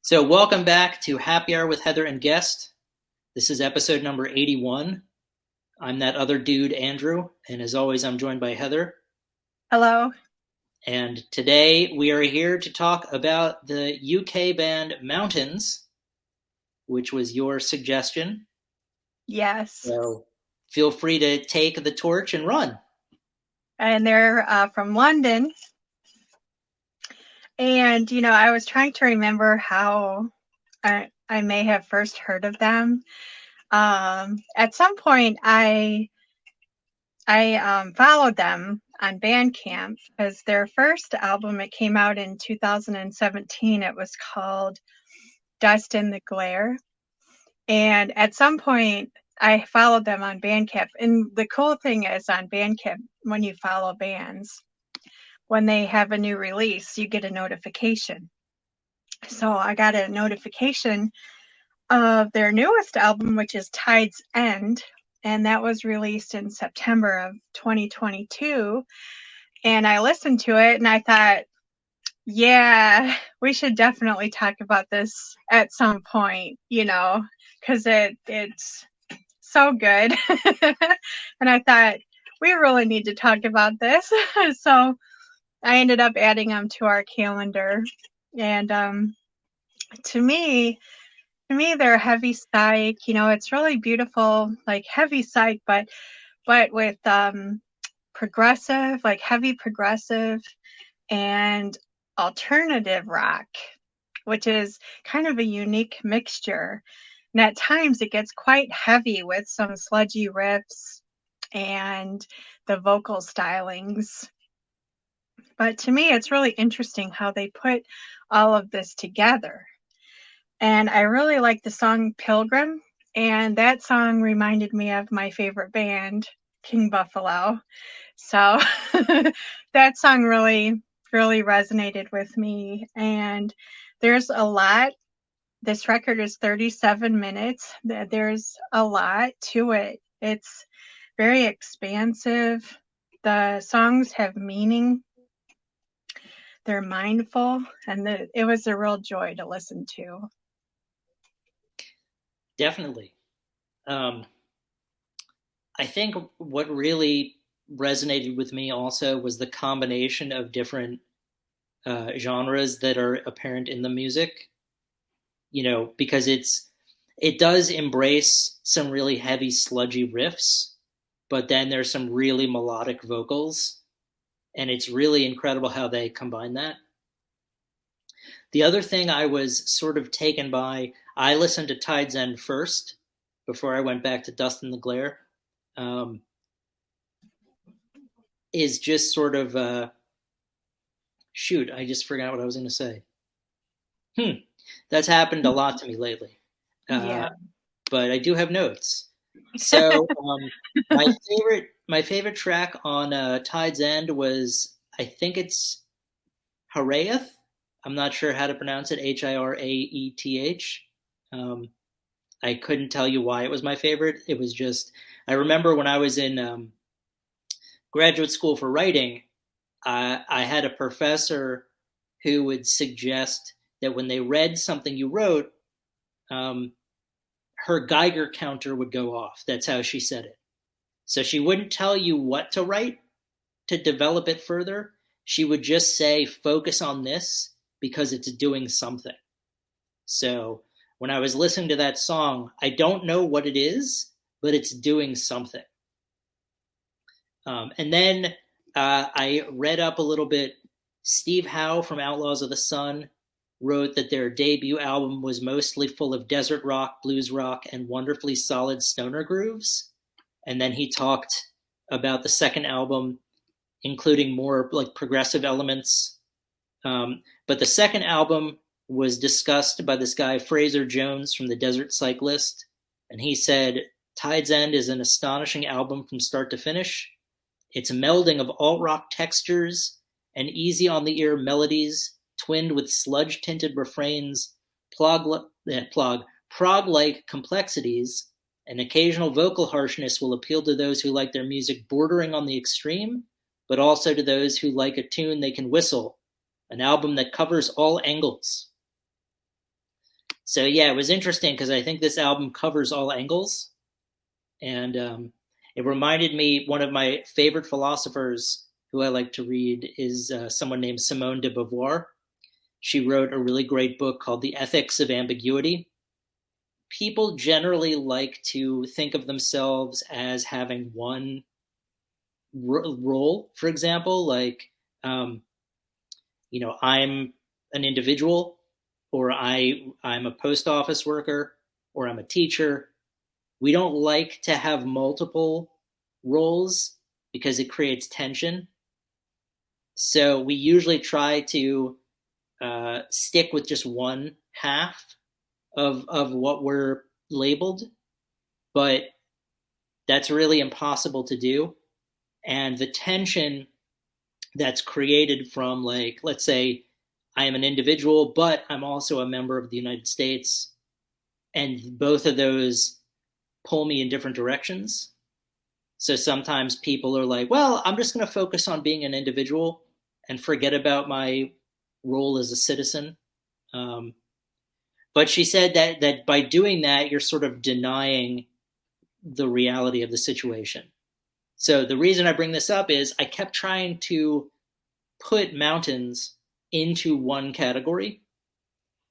So, welcome back to Happy Hour with Heather and Guest. This is episode number 81. I'm that other dude, Andrew, and as always, I'm joined by Heather. Hello. And today we are here to talk about the UK band Mountains, which was your suggestion. Yes. So, feel free to take the torch and run. And they're from London. And, I was trying to remember how I may have first heard of them. At some point, I followed them on Bandcamp because their first album, it came out in 2017. It was called Dust in the Glare. And at some point, I followed them on Bandcamp. And the cool thing is on Bandcamp, when you follow bands, when they have a new release, you get a notification. So I got a notification of their newest album, which is Tide's End, and that was released in September of 2022. And I listened to it and I thought, yeah, we should definitely talk about this at some point, because it's so good. And I thought, we really need to talk about this. So I ended up adding them to our calendar. And to me, they're heavy psych. It's really beautiful, like heavy psych, but with progressive, like heavy progressive and alternative rock, which is kind of a unique mixture. And at times it gets quite heavy with some sludgy riffs and the vocal stylings. But to me, it's really interesting how they put all of this together. And I really like the song Pilgrim. And that song reminded me of my favorite band, King Buffalo. So that song really, really resonated with me. And there's a lot. This record is 37 minutes. There's a lot to it. It's very expansive. The songs have meaning. They're mindful, and it was a real joy to listen to. Definitely. Um, I think what really resonated with me also was the combination of different genres that are apparent in the music. Because it does embrace some really heavy, sludgy riffs, but then there's some really melodic vocals, and it's really incredible how they combine that. The other thing I was sort of taken by, I listened to Tide's End first before I went back to Dust in the Glare, um, is just sort of, shoot, I just forgot what I was going to say. That's happened a lot to me lately. Uh, Yeah. but I do have notes. So my favorite track on Tide's End was, I think it's Hiraeth. I'm not sure how to pronounce it. Hiraeth. Um, I couldn't tell you why it was my favorite. It was just, I remember when I was in graduate school for writing, I had a professor who would suggest that when they read something you wrote, um, her Geiger counter would go off. That's how she said it. So she wouldn't tell you what to write to develop it further. She would just say, focus on this because it's doing something. So when I was listening to that song, I don't know what it is, but it's doing something. And then I read up a little bit. Steve Howe from Outlaws of the Sun wrote that their debut album was mostly full of desert rock, blues rock, and wonderfully solid stoner grooves. And then he talked about the second album, including more like progressive elements. But the second album was discussed by this guy, Fraser Jones from the Desert Cyclist. And he said, Tide's End is an astonishing album from start to finish. It's a melding of alt-rock textures and easy-on-the-ear melodies, twinned with sludge-tinted refrains, prog-like complexities. An occasional vocal harshness will appeal to those who like their music bordering on the extreme, but also to those who like a tune they can whistle, an album that covers all angles. So yeah, it was interesting because I think this album covers all angles, and it reminded me one of my favorite philosophers who I like to read is someone named Simone de Beauvoir. She wrote a really great book called The Ethics of Ambiguity. People generally like to think of themselves as having one role, for example, like um, I'm an individual, or I'm a post office worker, or I'm a teacher. We don't like to have multiple roles because it creates tension. So we usually try to stick with just one half of what we're labeled, but that's really impossible to do. And the tension that's created from, like, let's say I am an individual, but I'm also a member of the United States, and both of those pull me in different directions. So sometimes people are like, well, I'm just going to focus on being an individual and forget about my role as a citizen. Um, but she said that by doing that, you're sort of denying the reality of the situation. So the reason I bring this up is I kept trying to put mountains into one category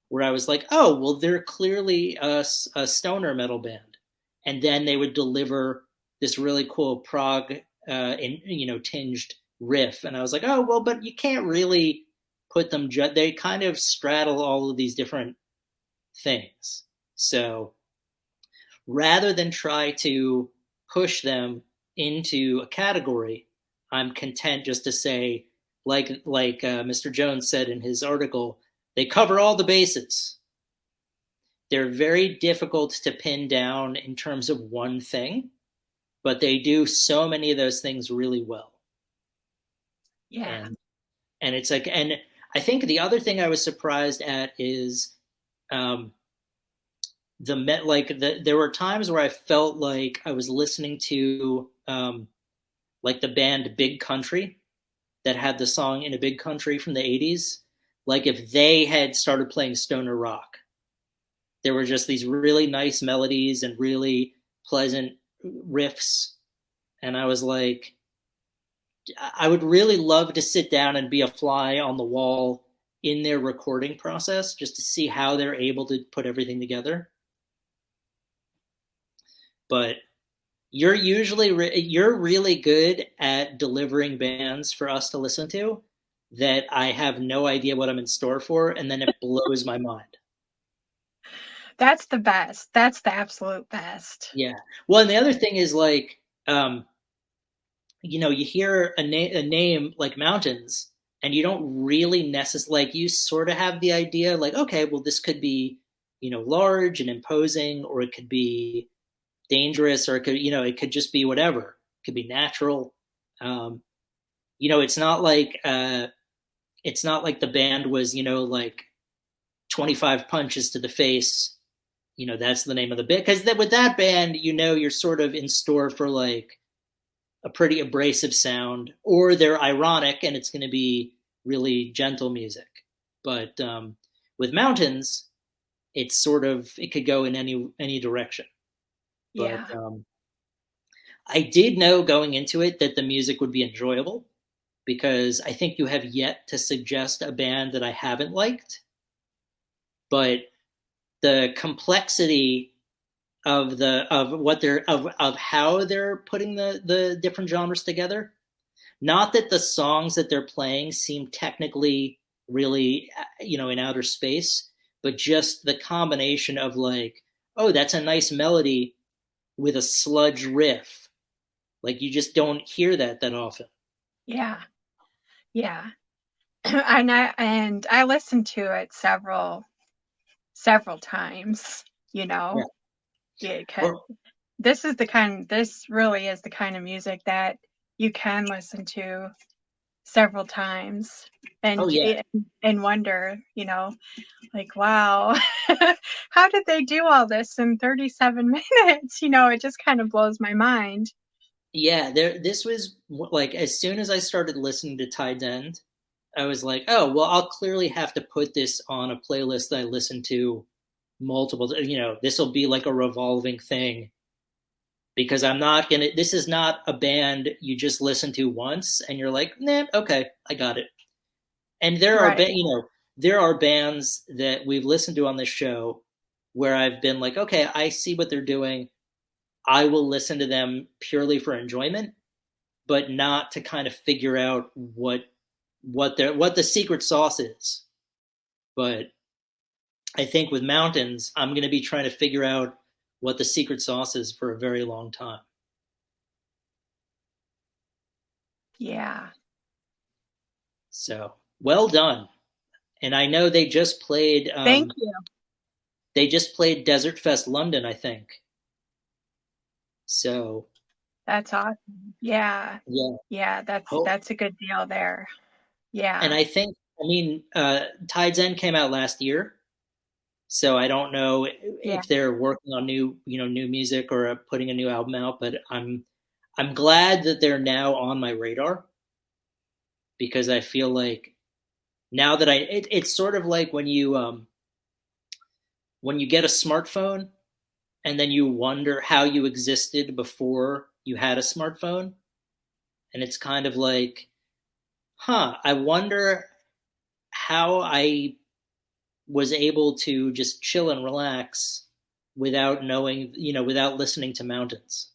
where I was like, oh, well, they're clearly a stoner metal band, and then they would deliver this really cool prog, tinged riff, and I was like, oh, well, but you can't really put them. They kind of straddle all of these different things. So rather than try to push them into a category, I'm content just to say, like Mr. Jones said in his article, they cover all the bases. They're very difficult to pin down in terms of one thing, but they do so many of those things really well. Yeah. And it's like, and I think the other thing I was surprised at is um, there were times where I felt like I was listening to like the band Big Country that had the song In a Big Country from the 80s. Like if they had started playing stoner rock, there were just these really nice melodies and really pleasant riffs. And I was like, I would really love to sit down and be a fly on the wall in their recording process just to see how they're able to put everything together. But you're really good at delivering bands for us to listen to that I have no idea what I'm in store for, and then it blows my mind. That's the best. That's the absolute best. Yeah. Well, and the other thing is like, um, you hear a name like mountains, and you don't really necessarily, like, you sort of have the idea, like, okay, well, this could be, large and imposing, or it could be dangerous, or it could just be whatever. It could be natural. Um, it's not like the band was, like 25 punches to the face. That's the name of the bit. Because with that band, you're sort of in store for like a pretty abrasive sound, or they're ironic and it's going to be really gentle music. But with mountains, it could go in any direction. But Yeah. I did know going into it that the music would be enjoyable, because I think you have yet to suggest a band that I haven't liked. But the complexity of what they're of how they're putting the different genres together. Not that the songs that they're playing seem technically really, in outer space, but just the combination of like, oh, that's a nice melody with a sludge riff. Like you just don't hear that often. Yeah. Yeah. And I listened to it several times, you Yeah. know, because Well, this really is the kind of music that you can listen to several times oh and yeah, and wonder, like, wow, how did they do all this in 37 minutes? It just kind of blows my mind. yeah. This was like, as soon as I started listening to Tide's End, I was like, oh well, I'll clearly have to put this on a playlist that I listen to multiple, this will be like a revolving thing because I'm not gonna. This is not a band you just listen to once and you're like, nah, okay, I got it. And Right. there are bands that we've listened to on this show where I've been like, okay, I see what they're doing. I will listen to them purely for enjoyment, but not to kind of figure out what the secret sauce is. But I think with Mountains, I'm going to be trying to figure out what the secret sauce is for a very long time. Yeah. So well done. And I know Thank you. they just played Desert Fest London, I think. So That's awesome. Yeah. yeah, Yeah, hope. that's a good deal there. And Yeah. I mean, Tide's End came out last year, so I don't know Yeah. if they're working on new music or putting a new album out. But I'm glad that they're now on my radar because I feel like now that it's sort of like when you get a smartphone and then you wonder how you existed before you had a smartphone, and it's kind of like, I wonder how I was able to just chill and relax without knowing, without listening to mountains.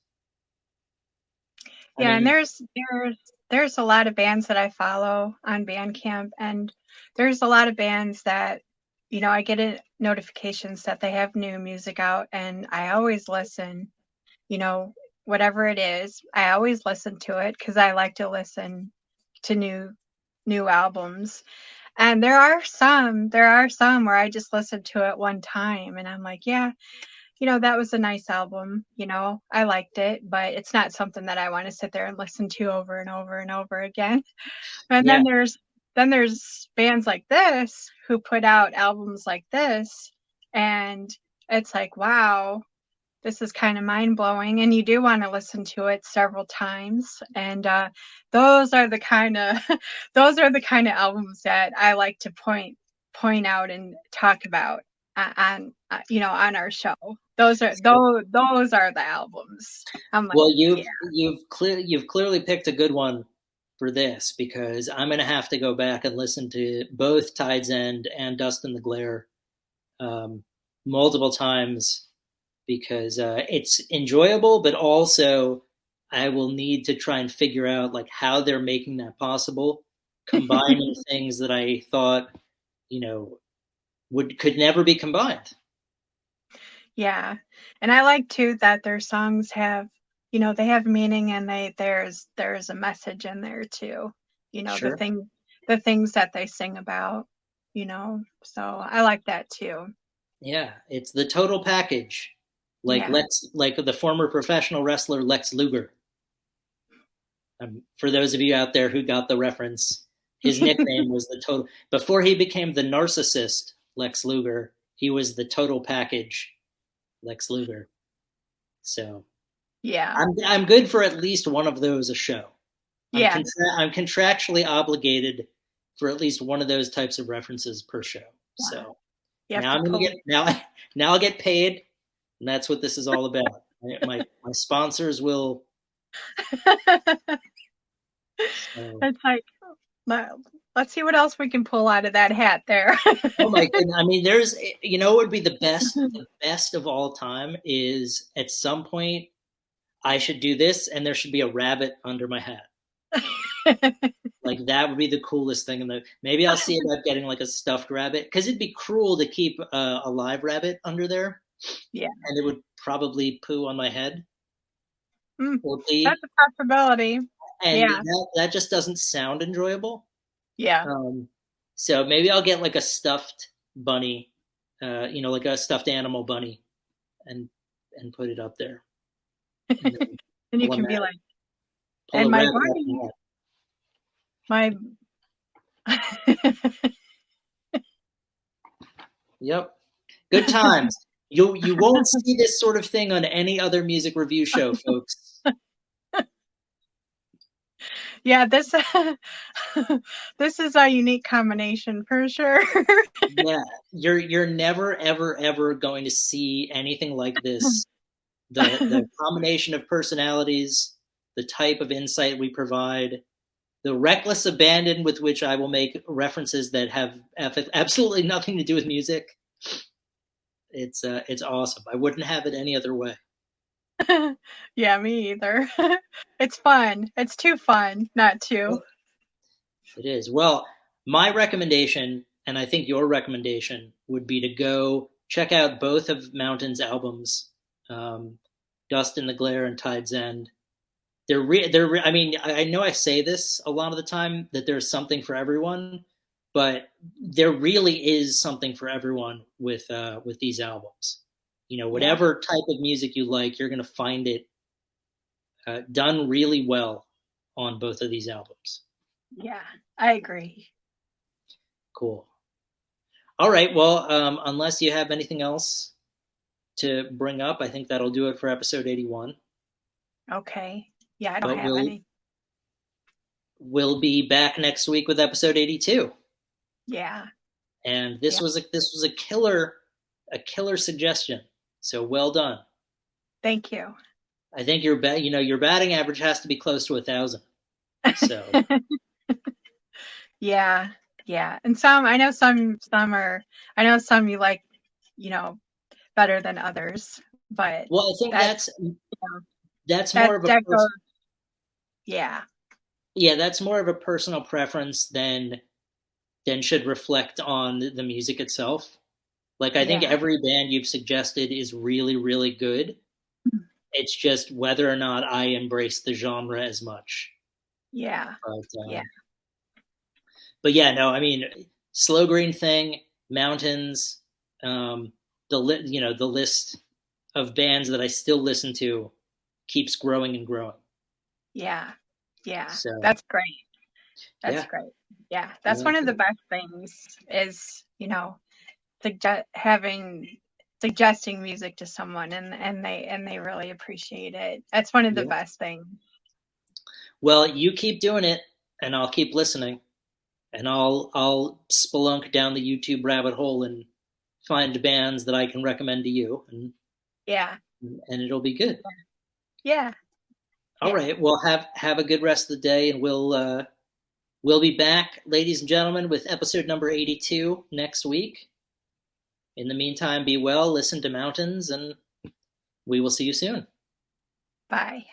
I Yeah, and mean, there's a lot of bands that I follow on Bandcamp, and there's a lot of bands that, I get notifications that they have new music out, and I always listen, you know, whatever it is, I always listen to it because I like to listen to new albums. And there are some where I just listen to it one time and I'm like, yeah, that was a nice album. I liked it, but it's not something that I want to sit there and listen to over and over and over again. And yeah. then there's bands like this who put out albums like this, and it's like, wow, this is kind of mind blowing, and you do want to listen to it several times. And those are the kind of those are the kind of albums that I like to point out and talk about on our show. Those are the albums. I'm like, Well, yeah. you've clearly picked a good one for this because I'm going to have to go back and listen to both Tide's End and Dust in the Glare um, multiple times because it's enjoyable, but also I will need to try and figure out like how they're making that possible, combining things that I thought you know would could never be combined. Yeah. And I like too that their songs have, they have meaning, and there's a message in there too. You know, Sure. the things that they sing about, So I like that too. Yeah, it's the total package. Yeah. Like the former professional wrestler Lex Luger. For those of you out there who got the reference, his nickname was the total. Before he became the narcissist Lex Luger, he was the total package Lex Luger. So Yeah. I'm good for at least one of those a show. Yeah. I'm contractually obligated for at least one of those types of references per show. Yeah. So You have now to I'm gonna pull get now I'll get paid, and that's what this is all about. My sponsors will. it. So, It's like, let's see what else we can pull out of that hat there. oh my goodness! I mean, what would be the best. The best of all time is at some point I should do this, and there should be a rabbit under my hat. Like that would be the coolest thing. Maybe I'll see about getting like a stuffed rabbit because it'd be cruel to keep a live rabbit under there, Yeah. and it would probably poo on my head Mm, or that's pee, a possibility. and Yeah. that just doesn't sound enjoyable. Yeah. Um, so maybe I'll get like a stuffed bunny, like a stuffed animal bunny, and put it up there, and then And you pull a can be like, pull and a my rabbit off bunny, my head. my Yep, good times. You won't see this sort of thing on any other music review show, folks. Yeah, this this is a unique combination for sure. Yeah, you're never ever ever going to see anything like this. The combination of personalities, the type of insight we provide, the reckless abandon with which I will make references that have absolutely nothing to do with music. It's awesome. I wouldn't have it any other way. Yeah, me either. It's fun. It's too fun not to. It is. Well, my recommendation, and I think your recommendation, would be to go check out both of Mountain's albums, um, Dust in the Glare and Tide's End. I mean, I know I say this a lot of the time that there's something for everyone, but there really is something for everyone with these albums. You know, Yeah, whatever type of music you like, you're going to find it done really well on both of these albums. yeah, I agree. Cool. All right. Well, unless you have anything else to bring up, I think that'll do it for episode 81. Okay. Yeah, I don't But have any. we'll be back next week with episode 82. Yeah, And yeah. this was a killer suggestion. So well done. Thank you. I think your batting average has to be close to 1,000. So Yeah, yeah. And I know some are, I know some you like, you know, better than others, but well, I think that's, that's more that, of a that goes, yeah, yeah, that's more of a personal preference than should reflect on the music itself. Like I think yeah, every band you've suggested is really really good. It's just whether or not I embrace the genre as much. yeah, But yeah, but yeah, no, I mean, Slow Green Thing, Mountains, um, the list of bands that I still listen to keeps growing and growing. yeah, yeah. So That's great. That's yeah, great. Yeah, that's well, one of the best things is, having suggesting music to someone and they really appreciate it. That's one of the yeah. best things. Well, you keep doing it, and I'll keep listening, and I'll spelunk down the YouTube rabbit hole and find bands that I can recommend to you, Yeah. and it'll be good. Yeah. All Yeah. right. Well, have a good rest of the day, and we'll be back, ladies and gentlemen, with episode number 82 next week. In the meantime, be well, listen to Mountains, and we will see you soon. Bye.